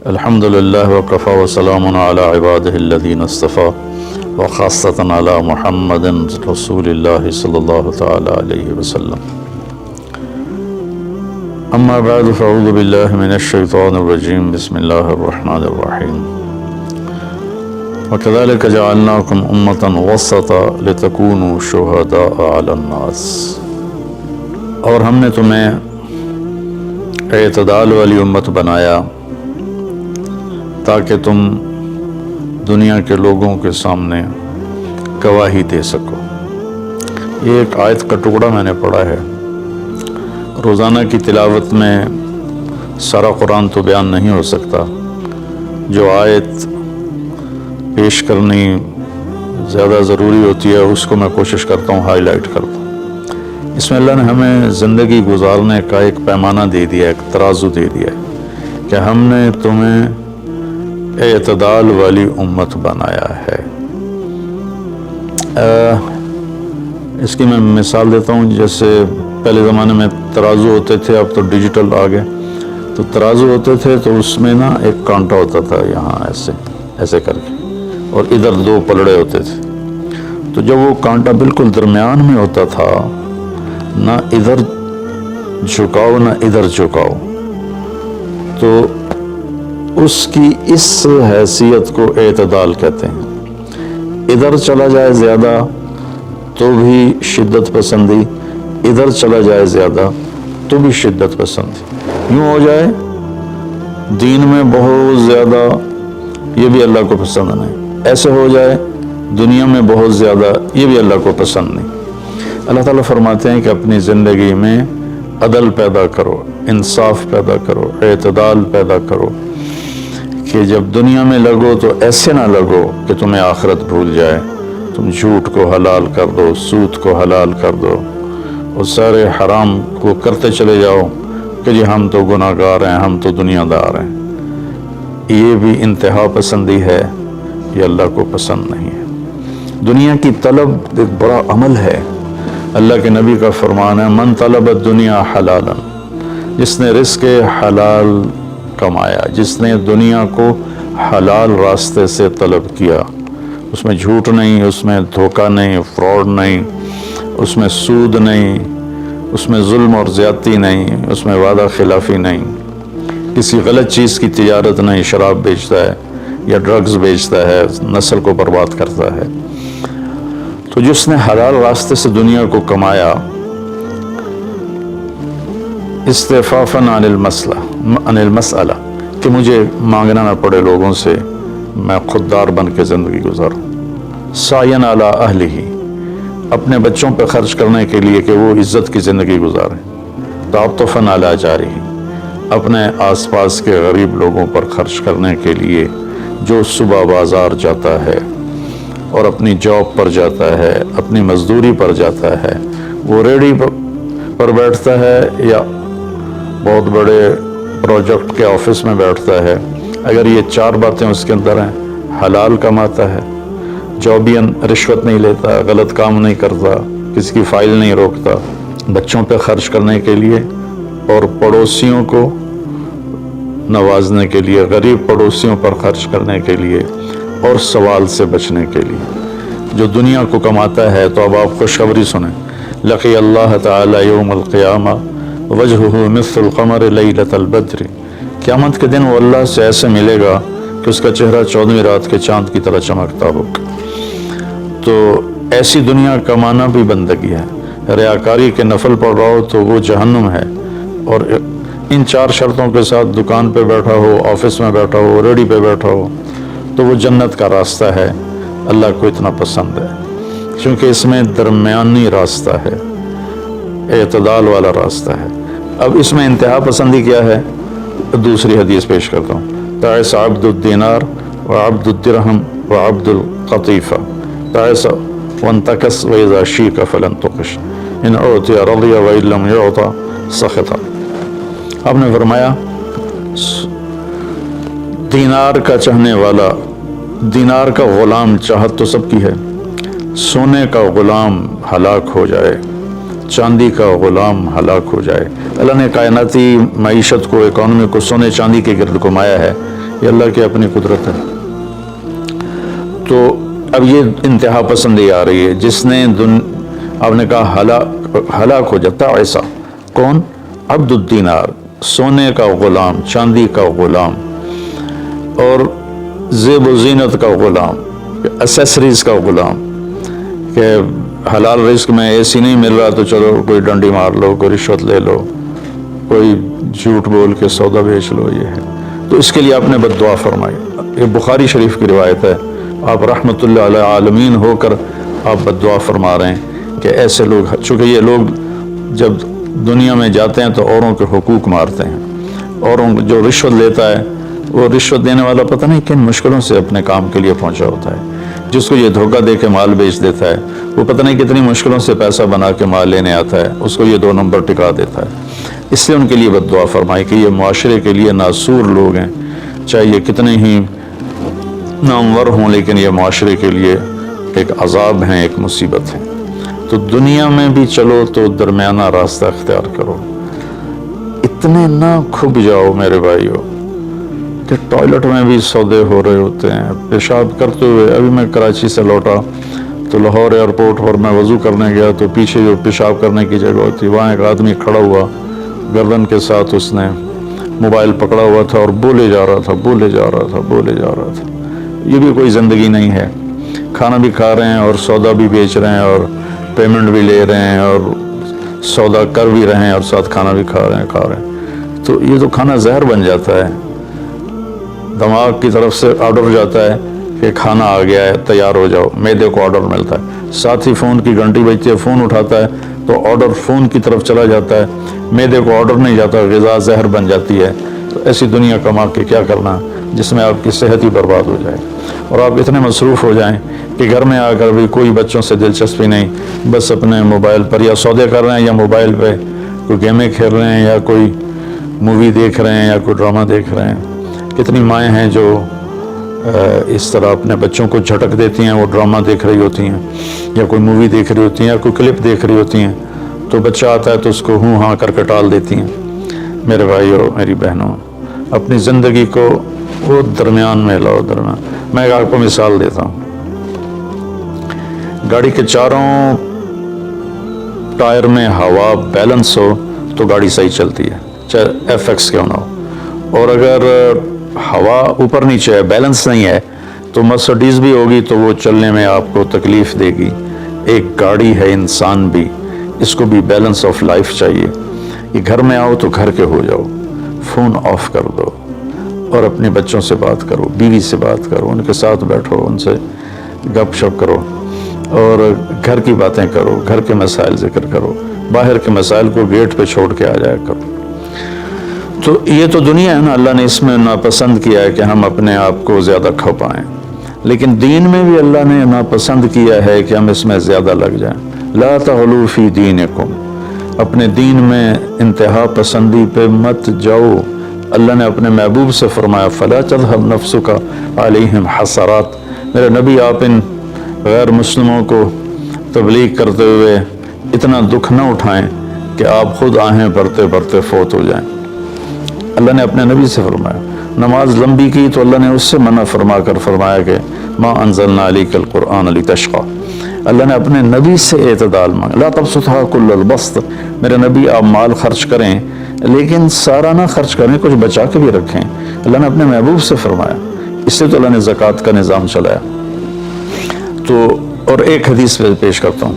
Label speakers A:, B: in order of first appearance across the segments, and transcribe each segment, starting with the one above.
A: الحمد للہ وکفا وسلام علی عبادہ الذین اصطفیٰ وخاصۃ علی محمد رسول اللہ صلی اللہ تعالی علیہ وسلم. اما بعد فاعوذ باللہ من الشیطان الرجیم. بسم اللہ الرحمن الرحیم. وکذالک جعلناکم امۃ وسطا لتکونوا شہداء علی الناس. اور ہم نے تمہیں اعتدال والی امت بنایا تاکہ تم دنیا کے لوگوں کے سامنے گواہی دے سکو. یہ ایک آیت کا ٹکڑا میں نے پڑھا ہے. روزانہ کی تلاوت میں سارا قرآن تو بیان نہیں ہو سکتا. جو آیت پیش کرنی زیادہ ضروری ہوتی ہے اس کو میں کوشش کرتا ہوں ہائی لائٹ کرتا ہوں. اس میں اللہ نے ہمیں زندگی گزارنے کا ایک پیمانہ دے دیا، ایک ترازو دے دیا کہ ہم نے تمہیں اعتدال والی امت بنایا ہے. اس کی میں مثال دیتا ہوں. جیسے پہلے زمانے میں ترازو ہوتے تھے، اب تو ڈیجیٹل آ گئے. تو ترازو ہوتے تھے تو اس میں نا ایک کانٹا ہوتا تھا یہاں ایسے ایسے کر کے، اور ادھر دو پلڑے ہوتے تھے. تو جب وہ کانٹا بالکل درمیان میں ہوتا تھا، نہ ادھر جھکاؤ نہ ادھر جھکاؤ، تو اس کی اس حیثیت کو اعتدال کہتے ہیں. ادھر چلا جائے زیادہ تو بھی شدت پسندی، ادھر چلا جائے زیادہ تو بھی شدت پسندی. یوں ہو جائے دین میں بہت زیادہ، یہ بھی اللہ کو پسند نہیں. ایسے ہو جائے دنیا میں بہت زیادہ، یہ بھی اللہ کو پسند نہیں. اللہ تعالیٰ فرماتے ہیں کہ اپنی زندگی میں عدل پیدا کرو، انصاف پیدا کرو، اعتدال پیدا کرو، کہ جب دنیا میں لگو تو ایسے نہ لگو کہ تمہیں آخرت بھول جائے. تم جھوٹ کو حلال کر دو، سود کو حلال کر دو، اور سارے حرام کو کرتے چلے جاؤ کہ جی ہم تو گناہ گار ہیں، ہم تو دنیا دار ہیں. یہ بھی انتہا پسندی ہے، یہ اللہ کو پسند نہیں ہے. دنیا کی طلب ایک بڑا عمل ہے. اللہ کے نبی کا فرمان ہے، من طلب الدنیا حلالا، جس نے رزق حلال کمایا، جس نے دنیا کو حلال راستے سے طلب کیا، اس میں جھوٹ نہیں، اس میں دھوکہ نہیں، فراڈ نہیں، اس میں سود نہیں، اس میں ظلم اور زیادتی نہیں، اس میں وعدہ خلافی نہیں، کسی غلط چیز کی تجارت نہیں، شراب بیچتا ہے یا ڈرگز بیچتا ہے، نسل کو برباد کرتا ہے. تو جس نے حلال راستے سے دنیا کو کمایا، استعفافاً عن المسئلہ، کہ مجھے مانگنا نہ پڑے لوگوں سے، میں خوددار بن کے زندگی گزاروں. سعیاً علی اہلہ، اپنے بچوں پہ خرچ کرنے کے لیے کہ وہ عزت کی زندگی گزاریں. تعطفاً علی جارہ، اپنے آس پاس کے غریب لوگوں پر خرچ کرنے کے لیے جو صبح بازار جاتا ہے اور اپنی جاب پر جاتا ہے، اپنی مزدوری پر جاتا ہے، وہ ریڑھی پر بیٹھتا ہے یا بہت بڑے پروجیکٹ کے آفس میں بیٹھتا ہے، اگر یہ چار باتیں اس کے اندر ہیں، حلال کماتا ہے، جابین رشوت نہیں لیتا، غلط کام نہیں کرتا، کسی کی فائل نہیں روکتا، بچوں پہ خرچ کرنے کے لیے اور پڑوسیوں کو نوازنے کے لیے، غریب پڑوسیوں پر خرچ کرنے کے لیے اور سوال سے بچنے کے لیے جو دنیا کو کماتا ہے. تو اب آپ خوشخبری سنیں. لقی اللہ تعالی یوم القیامہ وجہہ مثل القمر لیلۃ البدر، قیامت کے دن وہ اللہ سے ایسے ملے گا کہ اس کا چہرہ 14ویں رات کے چاند کی طرح چمکتا ہوگا. تو ایسی دنیا کمانا بھی بندگی ہے. ریاکاری کے نفل پڑھ رہا ہو تو وہ جہنم ہے، اور ان چار شرطوں کے ساتھ دکان پہ بیٹھا ہو، آفس میں بیٹھا ہو، ریڑھی پہ بیٹھا ہو تو وہ جنت کا راستہ ہے. اللہ کو اتنا پسند ہے کیونکہ اس میں درمیانی راستہ ہے، اعتدال والا راستہ ہے. اب اس میں انتہا پسندی کیا ہے؟ دوسری حدیث پیش کرتا ہوں. تعس عبد الدینار وعبد الدرہم وعبد القطیفہ، تعس وانتکس وإذا شیک فلن تقش، ان اعطی رضی وإن لم یعطى سخط. آپ نے فرمایا دینار کا چاہنے والا، دینار کا غلام، چاہت تو سب کی ہے، سونے کا غلام ہلاک ہو جائے، چاندی کا غلام ہلاک ہو جائے. اللہ نے کائناتی معیشت کو، اکانومی کو سونے چاندی کے گرد گھمایا ہے یہ اللہ کی اپنی قدرت ہے۔ تو اب یہ انتہا پسندی آ رہی ہے، جس نے آپ نے کہا ہلاک ہو جاتا ایسا کون؟ عبد الدینار، سونے کا غلام، چاندی کا غلام، اور زیب و زینت کا غلام، اسیسریز کا غلام، کہ حلال رزق میں ایسی نہیں مل رہا تو چلو کوئی ڈنڈی مار لو، کوئی رشوت لے لو، کوئی جھوٹ بول کے سودا بیچ لو، یہ ہے۔ تو اس کے لیے آپ نے بد دعا فرمائی۔ یہ بخاری شریف کی روایت ہے، آپ رحمت اللہ علیہ عالمین ہو کر آپ بد دعا فرما رہے ہیں کہ ایسے لوگ، چونکہ یہ لوگ جب دنیا میں جاتے ہیں تو اوروں کے حقوق مارتے ہیں، اوروں جو رشوت لیتا ہے وہ رشوت دینے والا پتہ نہیں کن مشکلوں سے اپنے کام کے لیے پہنچا ہوتا ہے، جس کو یہ دھوکہ دے کے مال بیچ دیتا ہے وہ پتہ نہیں کتنی مشکلوں سے پیسہ بنا کے مال لینے آتا ہے، اس کو یہ 2 نمبر ٹکا دیتا ہے۔ اس لیے ان کے لیے بد دعا فرمائی کہ یہ معاشرے کے لیے ناسور لوگ ہیں، چاہے یہ کتنے ہی نامور ہوں، لیکن یہ معاشرے کے لیے ایک عذاب ہیں، ایک مصیبت ہے۔ تو دنیا میں بھی چلو تو درمیانہ راستہ اختیار کرو، اتنے نہ کھب جاؤ میرے بھائیو کہ ٹوائلٹ میں بھی سودے ہو رہے ہوتے ہیں، پیشاب کرتے ہوئے۔ ابھی میں کراچی سے لوٹا تو لاہور ایئرپورٹ پر میں وضو کرنے گیا تو پیچھے جو پیشاب کرنے کی جگہ ہوتی وہاں ایک آدمی کھڑا ہوا، گردن کے ساتھ اس نے موبائل پکڑا ہوا تھا اور بولے جا رہا تھا۔ یہ بھی کوئی زندگی نہیں ہے، کھانا بھی کھا رہے ہیں اور سودا بھی بیچ رہے ہیں اور پیمنٹ بھی لے رہے ہیں اور سودا کر بھی رہے ہیں اور ساتھ کھانا بھی کھا رہے ہیں۔ تو یہ تو کھانا زہر بن جاتا ہے، دماغ کی طرف سے آرڈر جاتا ہے کہ کھانا آ گیا ہے تیار ہو جاؤ، معدے کو آرڈر ملتا ہے، ساتھ ہی فون کی گھنٹی بجتی ہے، فون اٹھاتا ہے تو آرڈر فون کی طرف چلا جاتا ہے، معدے کو آرڈر نہیں جاتا، غذا زہر بن جاتی ہے۔ تو ایسی دنیا کما کے کیا کرنا جس میں آپ کی صحت ہی برباد ہو جائے اور آپ اتنے مصروف ہو جائیں کہ گھر میں آ کر بھی کوئی بچوں سے دلچسپی نہیں، بس اپنے موبائل پر یا سودے کر رہے ہیں یا موبائل پہ کوئی گیمیں کھیل رہے ہیں یا کوئی مووی دیکھ رہے ہیں یا کوئی ڈرامہ دیکھ رہے ہیں۔ کتنی مائیں ہیں جو اس طرح اپنے بچوں کو جھٹک دیتی ہیں، وہ ڈرامہ دیکھ رہی ہوتی ہیں یا کوئی مووی دیکھ رہی ہوتی ہیں یا کوئی کلپ دیکھ رہی ہوتی ہیں، تو بچہ آتا ہے تو اس کو ہوں ہاں کر کے ٹال دیتی ہیں۔ میرے بھائیو، میری بہنوں، اپنی زندگی کو وہ درمیان میں لاؤ، درمیان۔ میں آپ کو مثال دیتا ہوں، گاڑی کے چاروں ٹائر میں ہوا بیلنس ہو تو گاڑی صحیح چلتی ہے، چاہے ایف ایکس کیوں نہ ہو، اور اگر ہوا اوپر نیچے ہے، بیلنس نہیں ہے، تو مرسڈیز بھی ہوگی تو وہ چلنے میں آپ کو تکلیف دے گی۔ ایک گاڑی ہے، انسان بھی، اس کو بھی بیلنس آف لائف چاہیے۔ یہ گھر میں آؤ تو گھر کے ہو جاؤ، فون آف کر دو اور اپنے بچوں سے بات کرو، بیوی سے بات کرو، ان کے ساتھ بیٹھو، ان سے گپ شپ کرو اور گھر کی باتیں کرو، گھر کے مسائل ذکر کرو، باہر کے مسائل کو گیٹ پہ چھوڑ کے آ جایا کرو۔ تو یہ تو دنیا ہے نا، اللہ نے اس میں ناپسند کیا ہے کہ ہم اپنے آپ کو زیادہ کھپائیں، لیکن دین میں بھی اللہ نے ناپسند کیا ہے کہ ہم اس میں زیادہ لگ جائیں۔ لا تغلوا فی دینکم، اپنے دین میں انتہا پسندی پہ مت جاؤ۔ اللہ نے اپنے محبوب سے فرمایا فلا تذهب نفسك علیہم حسرات، میرے نبی آپ ان غیر مسلموں کو تبلیغ کرتے ہوئے اتنا دکھ نہ اٹھائیں کہ آپ خود آہیں بھرتے بھرتے فوت ہو جائیں۔ اللہ نے اپنے نبی سے فرمایا، نماز لمبی کی تو اللہ نے اس سے منع فرما کر فرمایا کہ ما انزلنا علیک القرآن لتشقی۔ اللہ نے اپنے نبی سے اعتدال مانگا، لا تبسطھا کل البسط، میرے نبی آپ مال خرچ کریں لیکن سارا نہ خرچ کریں، کچھ بچا کے بھی رکھیں۔ اللہ نے اپنے محبوب سے فرمایا، اس سے تو اللہ نے زکوٰۃ کا نظام چلایا۔ تو اور ایک حدیث پیش کرتا ہوں،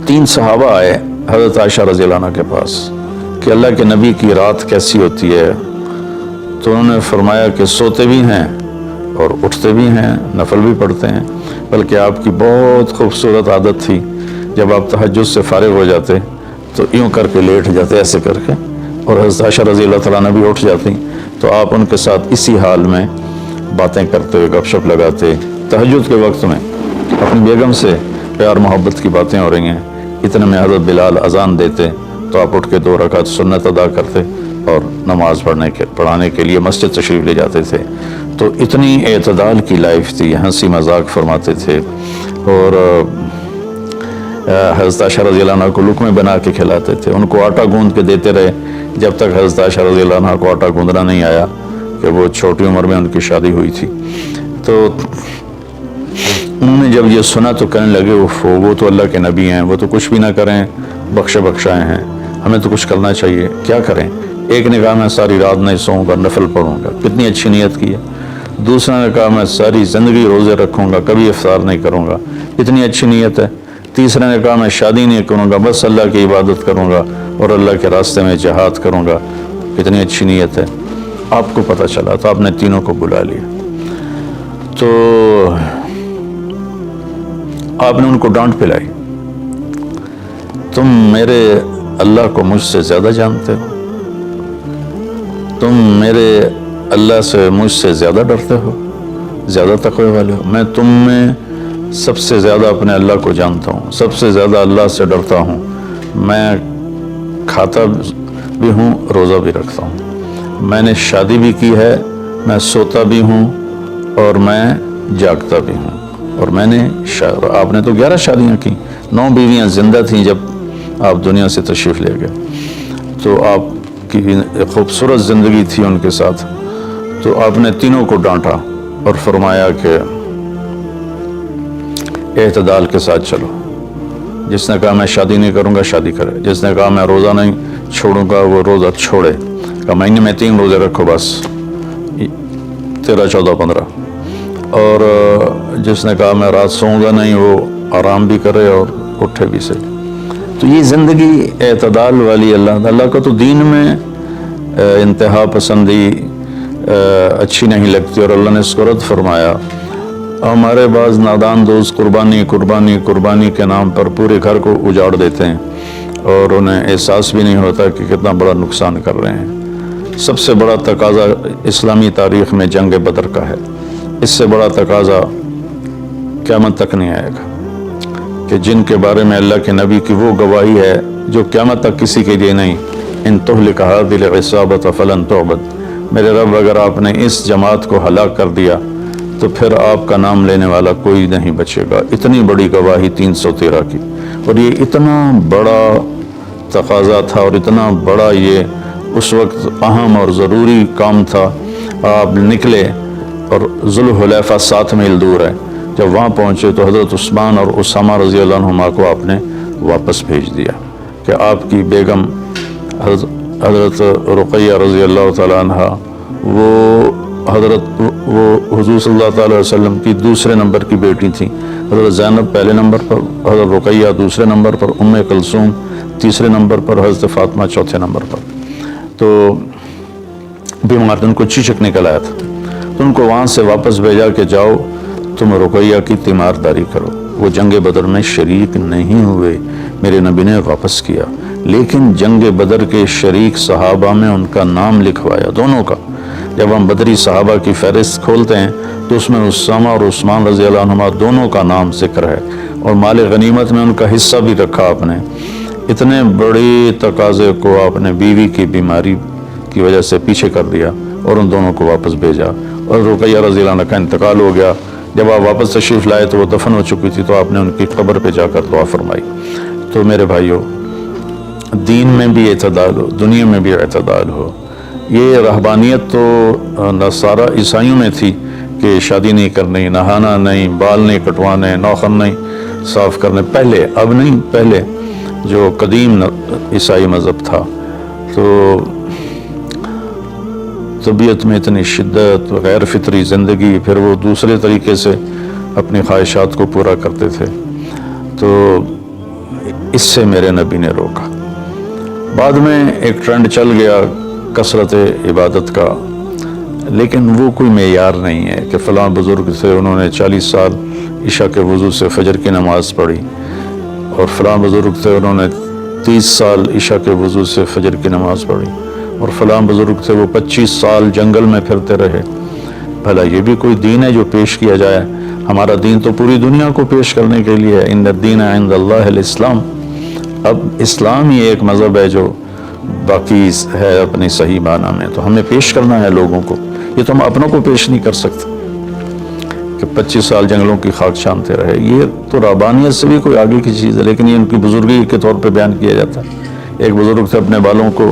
A: 3 صحابہ آئے حضرت عائشہ رضی اللہ عنہ کے پاس کہ اللہ کے نبی کی رات کیسی ہوتی ہے، تو انہوں نے فرمایا کہ سوتے بھی ہیں اور اٹھتے بھی ہیں، نفل بھی پڑھتے ہیں، بلکہ آپ کی بہت خوبصورت عادت تھی جب آپ تہجد سے فارغ ہو جاتے تو یوں کر کے لیٹ جاتے، ایسے کر کے، اور حضرت عائشہ رضی اللہ تعالیٰ عنہ بھی اٹھ جاتی تو آپ ان کے ساتھ اسی حال میں باتیں کرتے ہوئے گپ شپ لگاتے۔ تہجد کے وقت میں اپنی بیگم سے پیار محبت کی باتیں ہو رہی ہیں، اتنے میں حضرت بلال اذان دیتے تو آپ اٹھ کے 2 رکعت سنت ادا کرتے اور نماز پڑھانے کے لیے مسجد تشریف لے جاتے تھے۔ تو اتنی اعتدال کی لائف تھی، ہنسی مذاق فرماتے تھے، اور حضرت عائشہ رضی اللہ عنہ کو لقمے بنا کے کھلاتے تھے، ان کو آٹا گوندھ کے دیتے رہے جب تک حضرت عائشہ رضی اللہ عنہا کو آٹا گوندنا نہیں آیا کہ وہ چھوٹی عمر میں ان کی شادی ہوئی تھی. تو انہوں نے جب یہ سنا تو کہنے لگے وہ تو اللہ کے نبی ہیں, وہ تو کچھ بھی نہ کریں, بخشائے ہیں, ہمیں تو کچھ کرنا چاہیے, کیا کریں؟ ایک نے کہا میں ساری رات نہیں سوؤں گا, نفل پڑھوں گا, کتنی اچھی نیت کی ہے. دوسرا نے کہا میں ساری زندگی روزے رکھوں گا, کبھی افطار نہیں کروں گا, اتنی اچھی نیت ہے. تیسرے نے کہا میں شادی نہیں کروں گا, بس اللہ کی عبادت کروں گا اور اللہ کے راستے میں جہاد کروں گا, کتنی اچھی نیت ہے. آپ کو پتہ چلا تو آپ نے تینوں کو بلا لیا. تو آپ نے ان کو ڈانٹ پلائی, تم میرے اللہ کو مجھ سے زیادہ جانتے ہو, تم میرے اللہ سے مجھ سے زیادہ ڈرتے ہو, زیادہ تقوی والے ہو. میں تم میں سب سے زیادہ اپنے اللہ کو جانتا ہوں, سب سے زیادہ اللہ سے ڈرتا ہوں. میں کھاتا بھی ہوں, روزہ بھی رکھتا ہوں, میں نے شادی بھی کی ہے, میں سوتا بھی ہوں اور میں جاگتا بھی ہوں. اور میں نے آپ نے تو 11 شادیاں کی, 9 بیویاں زندہ تھیں جب آپ دنیا سے تشریف لے گئے, تو آپ کی ایک خوبصورت زندگی تھی ان کے ساتھ. تو آپ نے تینوں کو ڈانٹا اور فرمایا کہ اعتدال کے ساتھ چلو. جس نے کہا میں شادی نہیں کروں گا شادی کرے, جس نے کہا میں روزہ نہیں چھوڑوں گا وہ روزہ چھوڑے. کہا مہینے میں 3 روزے رکھو بس, 13, 14, 15. اور جس نے کہا میں رات سوؤں گا نہیں وہ آرام بھی کرے اور اٹھے بھی سے. تو یہ زندگی اعتدال والی, اللہ کا تو دین میں انتہا پسندی اچھی نہیں لگتی. اور اللہ نے اس کو رد فرمایا. ہمارے بعض نادان دوست قربانی کے نام پر پورے گھر کو اجاڑ دیتے ہیں اور انہیں احساس بھی نہیں ہوتا کہ کتنا بڑا نقصان کر رہے ہیں. سب سے بڑا تقاضا اسلامی تاریخ میں جنگ بدر کا ہے. اس سے بڑا تقاضا قیامت تک نہیں آئے گا کہ جن کے بارے میں اللہ کے نبی کی وہ گواہی ہے جو قیامت تک کسی کے لیے نہیں. ان تہلک هذه العصابة فلن تعبد. میرے رب اگر آپ نے اس جماعت کو ہلاک کر دیا تو پھر آپ کا نام لینے والا کوئی نہیں بچے گا. اتنی بڑی گواہی 313 کی, اور یہ اتنا بڑا تقاضا تھا اور اتنا بڑا یہ اس وقت اہم اور ضروری کام تھا. آپ نکلے اور ذوالحلیفہ 7 میل دور ہے. جب وہاں پہنچے تو حضرت عثمان اور اسامہ رضی اللہ عنہما کو آپ نے واپس بھیج دیا کہ آپ کی بیگم حضرت رقیہ رضی اللہ تعالیٰ عنہ وہ حضور صلی اللہ تعالیٰ علیہ وسلم کی دوسرے نمبر کی بیٹی تھیں. حضرت زینب پہلے نمبر پر, حضرت رقیہ دوسرے نمبر پر, ام کلثوم تیسرے نمبر پر, حضرت فاطمہ چوتھے نمبر پر. تو بیمار ان کو چیچک نکل آیا تھا, تو ان کو وہاں سے واپس بھیجا کہ جاؤ تم رقیہ کی تیمارداری کرو. وہ جنگ بدر میں شریک نہیں ہوئے, میرے نبی نے واپس کیا, لیکن جنگ بدر کے شریک صحابہ میں ان کا نام لکھوایا, دونوں کا. جب ہم بدری صحابہ کی فہرست کھولتے ہیں تو اس میں اسامہ اور عثمان رضی اللہ عنہما دونوں کا نام ذکر ہے, اور مال غنیمت میں ان کا حصہ بھی رکھا آپ نے. اتنے بڑے تقاضے کو آپ نے بیوی کی بیماری کی وجہ سے پیچھے کر دیا اور ان دونوں کو واپس بھیجا. اور رقیہ رضی اللہ عنہ کا انتقال ہو گیا. جب آپ واپس تشریف لائے تو وہ دفن ہو چکی تھی, تو آپ نے ان کی قبر پہ جا کر دعا فرمائی. تو میرے بھائیو, دین میں بھی اعتدال ہو, دنیا میں بھی اعتدال ہو. یہ رہبانیت تو نصارہ عیسائیوں میں تھی کہ شادی نہیں کرنی, نہانا نہیں, بال نہیں کٹوانے, ناخن نہیں صاف کرنے, پہلے, اب نہیں, پہلے جو قدیم عیسائی مذہب تھا. تو طبیعت میں اتنی شدت, غیر فطری زندگی, پھر وہ دوسرے طریقے سے اپنی خواہشات کو پورا کرتے تھے. تو اس سے میرے نبی نے روکا. بعد میں ایک ٹرینڈ چل گیا کثرت عبادت کا, لیکن وہ کوئی معیار نہیں ہے کہ فلاں بزرگ سے انہوں نے 40 سال عشاء کے وضو سے فجر کی نماز پڑھی, اور فلاں بزرگ سے انہوں نے 30 سال عشاء کے وضو سے فجر کی نماز پڑھی, اور فلاں بزرگ سے وہ 25 سال جنگل میں پھرتے رہے. بھلا یہ بھی کوئی دین ہے جو پیش کیا جائے؟ ہمارا دین تو پوری دنیا کو پیش کرنے کے لیے ہے. ان الدین عند اللہ الاسلام. اب اسلام ہی ایک مذہب ہے جو باقی ہے اپنی صحیح معنی میں, تو ہمیں پیش کرنا ہے لوگوں کو. یہ تو ہم اپنوں کو پیش نہیں کر سکتے کہ 25 سال جنگلوں کی خاک چھانتے رہے. یہ تو ربانیت سے بھی کوئی آگے کی چیز ہے, لیکن یہ ان کی بزرگی کے طور پہ بیان کیا جاتا ہے. ایک بزرگ سے اپنے بالوں کو